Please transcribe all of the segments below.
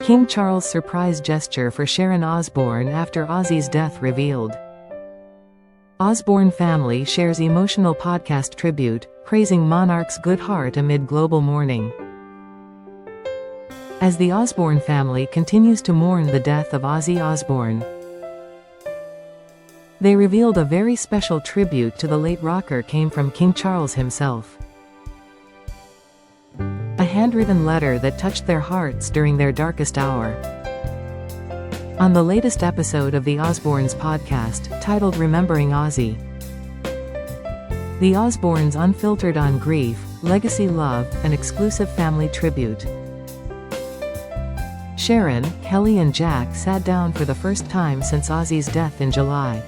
King Charles' surprise gesture for Sharon Osbourne after Ozzy's death revealed. Osbourne family shares emotional podcast tribute, praising monarch's good heart amid global mourning. As the Osbourne family continues to mourn the death of Ozzy Osbourne, they revealed a very special tribute to the late rocker came from King Charles himself. A handwritten letter that touched their hearts during their darkest hour. On the latest episode of the Osbournes podcast, titled Remembering Ozzy, the Osbournes unfiltered on grief, legacy love, and exclusive family tribute. Sharon, Kelly and Jack sat down for the first time since Ozzy's death in July.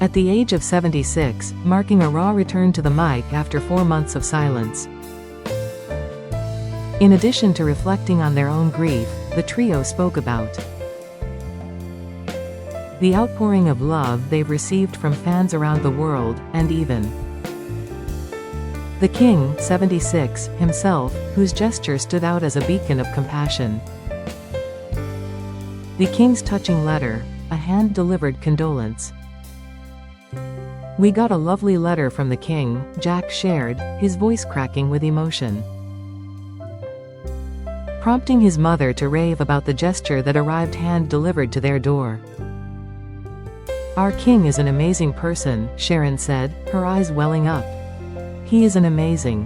At the age of 76, marking a raw return to the mic after 4 months of silence. In addition to reflecting on their own grief, the trio spoke about the outpouring of love they've received from fans around the world, and even the King, 76, himself, whose gesture stood out as a beacon of compassion. The King's touching letter, a hand-delivered condolence. "We got a lovely letter from the King," Jack shared, his voice cracking with emotion, prompting his mother to rave about the gesture that arrived hand-delivered to their door. "Our King is an amazing person," Sharon said, her eyes welling up. "He is an amazing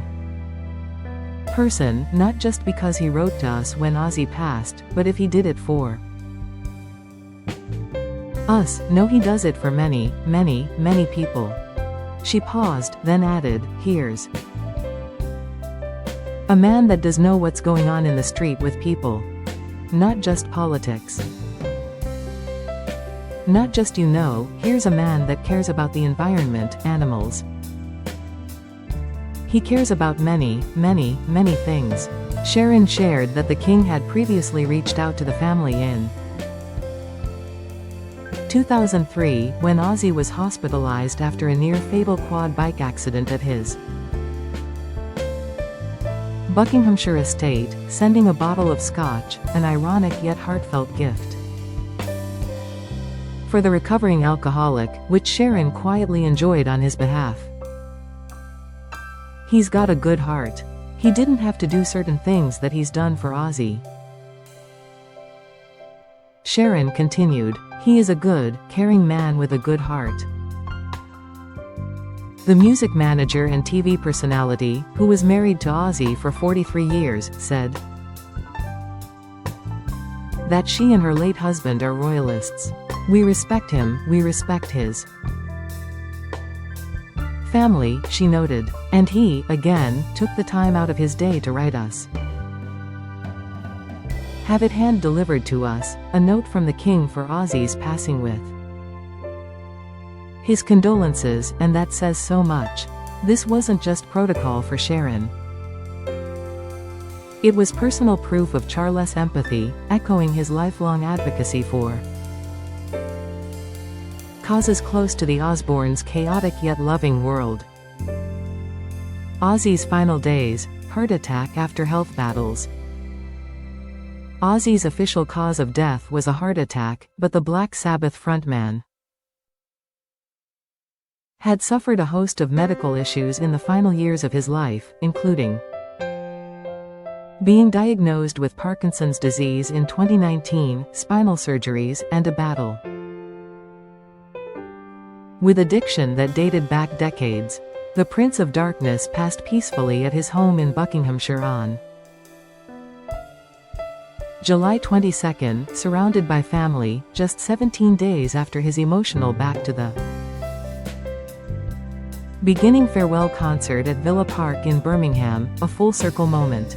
person, not just because he wrote to us when Ozzy passed, but if he did it for us, no, he does it for many, many, many people." She paused, then added, "Here's a man that does know what's going on in the street with people. Not just politics. Not just here's a man that cares about the environment, animals. He cares about many, many, many things." Sharon shared that the King had previously reached out to the family in 2003, when Ozzy was hospitalized after a near-fatal quad bike accident at his Buckinghamshire estate, sending a bottle of scotch, an ironic yet heartfelt gift for the recovering alcoholic, which Sharon quietly enjoyed on his behalf. "He's got a good heart. He didn't have to do certain things that he's done for Ozzy." Sharon continued, "He is a good, caring man with a good heart." The music manager and TV personality, who was married to Ozzy for 43 years, said that she and her late husband are royalists. "We respect him, we respect his family," she noted. "And he, again, took the time out of his day to write us. Have it hand-delivered to us, a note from the King for Ozzy's passing with his condolences, and that says so much." This wasn't just protocol for Sharon. It was personal proof of Charles' empathy, echoing his lifelong advocacy for causes close to the Osbournes' chaotic yet loving world. Ozzy's final days, heart attack after health battles. Ozzy's official cause of death was a heart attack, but the Black Sabbath frontman had suffered a host of medical issues in the final years of his life, including being diagnosed with Parkinson's disease in 2019, spinal surgeries, and a battle with addiction that dated back decades. The Prince of Darkness passed peacefully at his home in Buckinghamshire on July 22, surrounded by family, just 17 days after his emotional Back to the Beginning farewell concert at Villa Park in Birmingham, a full-circle moment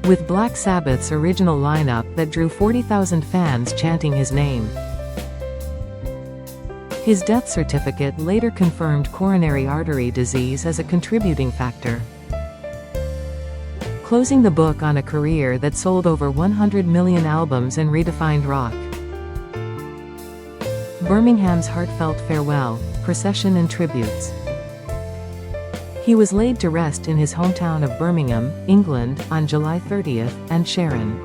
with Black Sabbath's original lineup that drew 40,000 fans chanting his name. His death certificate later confirmed coronary artery disease as a contributing factor, closing the book on a career that sold over 100 million albums and redefined rock. Birmingham's heartfelt farewell, procession and tributes. He was laid to rest in his hometown of Birmingham, England, on July 30th, and Sharon,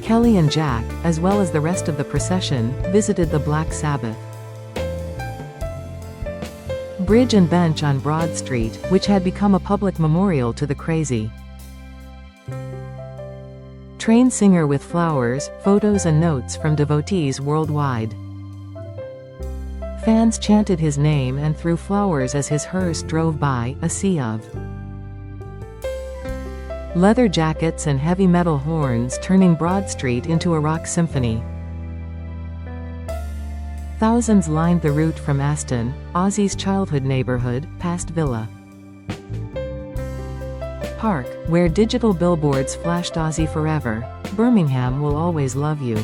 Kelly and Jack, as well as the rest of the procession, visited the Black Sabbath bridge and bench on Broad Street, which had become a public memorial to the crazy train singer, with flowers, photos and notes from devotees worldwide. Fans chanted his name and threw flowers as his hearse drove by, a sea of leather jackets and heavy metal horns, turning Broad Street into a rock symphony. Thousands lined the route from Aston, Ozzy's childhood neighborhood, past Villa Park, where digital billboards flashed "Ozzy Forever, Birmingham will always love you."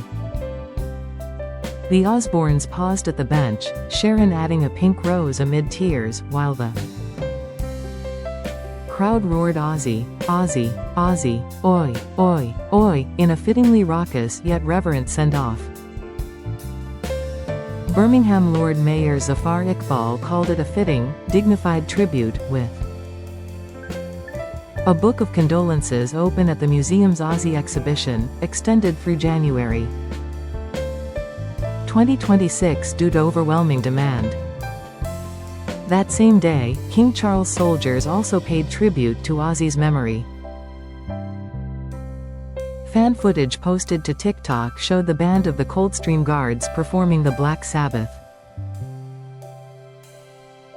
The Osbournes paused at the bench, Sharon adding a pink rose amid tears, while the crowd roared "Ozzy, Ozzy, Ozzy, oi, oi, oi," in a fittingly raucous yet reverent send-off. Birmingham Lord Mayor Zafar Iqbal called it a fitting, dignified tribute, with a book of condolences open at the museum's Ozzy exhibition, extended through January 2026 due to overwhelming demand. That same day, King Charles soldiers also paid tribute to Ozzy's memory. Fan footage posted to TikTok showed the band of the Coldstream Guards performing the Black Sabbath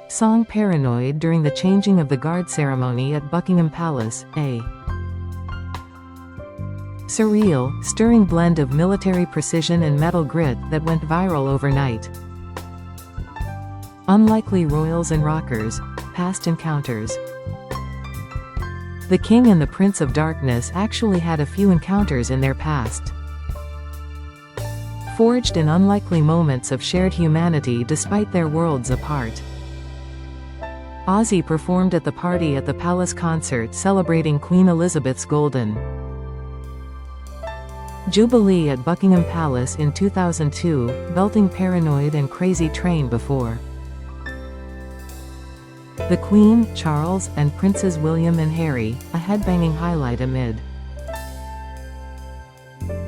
song "Paranoid" during the changing of the guard ceremony at Buckingham Palace, a surreal, stirring blend of military precision and metal grit that went viral overnight. Unlikely royals and rockers, past encounters. The King and the Prince of Darkness actually had a few encounters in their past, forged in unlikely moments of shared humanity despite their worlds apart. Ozzy performed at the party at the Palace concert celebrating Queen Elizabeth's Golden Jubilee at Buckingham Palace in 2002, belting "Paranoid" and "Crazy Train" before the Queen, Charles, and Princes William and Harry, a headbanging highlight amid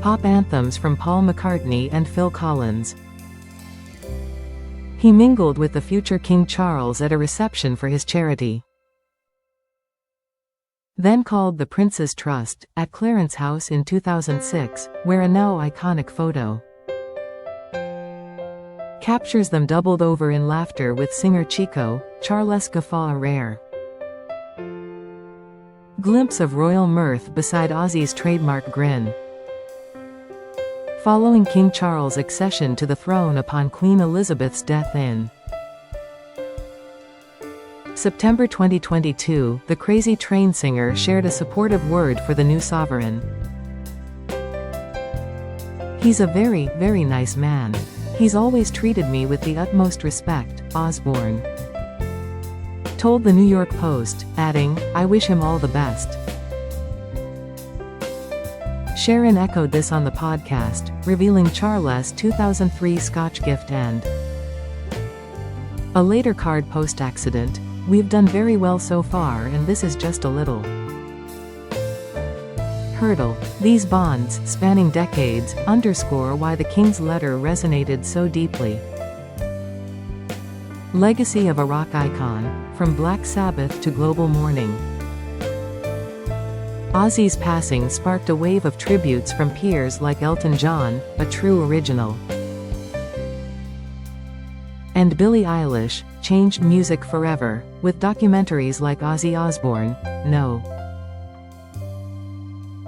pop anthems from Paul McCartney and Phil Collins. He mingled with the future King Charles at a reception for his charity, then called the Prince's Trust, at Clarence House in 2006, where a now iconic photo captures them doubled over in laughter with singer Chico. Charles guffaw, a rare glimpse of royal mirth beside Ozzy's trademark grin. Following King Charles' accession to the throne upon Queen Elizabeth's death in September 2022, the Crazy Train singer shared a supportive word for the new sovereign. "He's a very, very nice man. He's always treated me with the utmost respect," Osbourne told the New York Post, adding, "I wish him all the best." Sharon echoed this on the podcast, revealing Charles' 2003 Scotch gift and a later card post-accident, "We've done very well so far, and this is just a little hurdle." These bonds, spanning decades, underscore why the King's letter resonated so deeply. Legacy of a rock icon, from Black Sabbath to global mourning. Ozzy's passing sparked a wave of tributes from peers like Elton John, a true original, and Billie Eilish, changed music forever, with documentaries like Ozzy Osbourne, No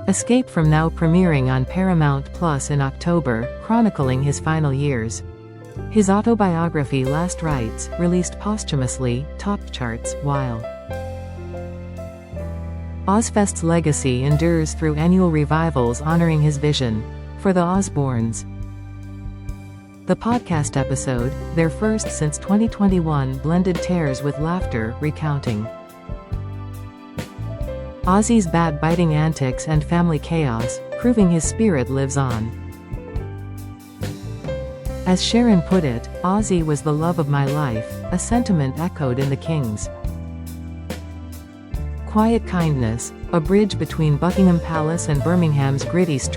Escape from now premiering on Paramount Plus in October, chronicling his final years. His autobiography Last Rites, released posthumously, topped charts, while Ozfest's legacy endures through annual revivals honoring his vision for the Osbournes. The podcast episode, their first since 2021, blended tears with laughter, recounting Ozzy's bat-biting antics and family chaos, proving his spirit lives on. As Sharon put it, "Ozzy was the love of my life," a sentiment echoed in the King's Quiet Kindness, a bridge between Buckingham Palace and Birmingham's gritty streets.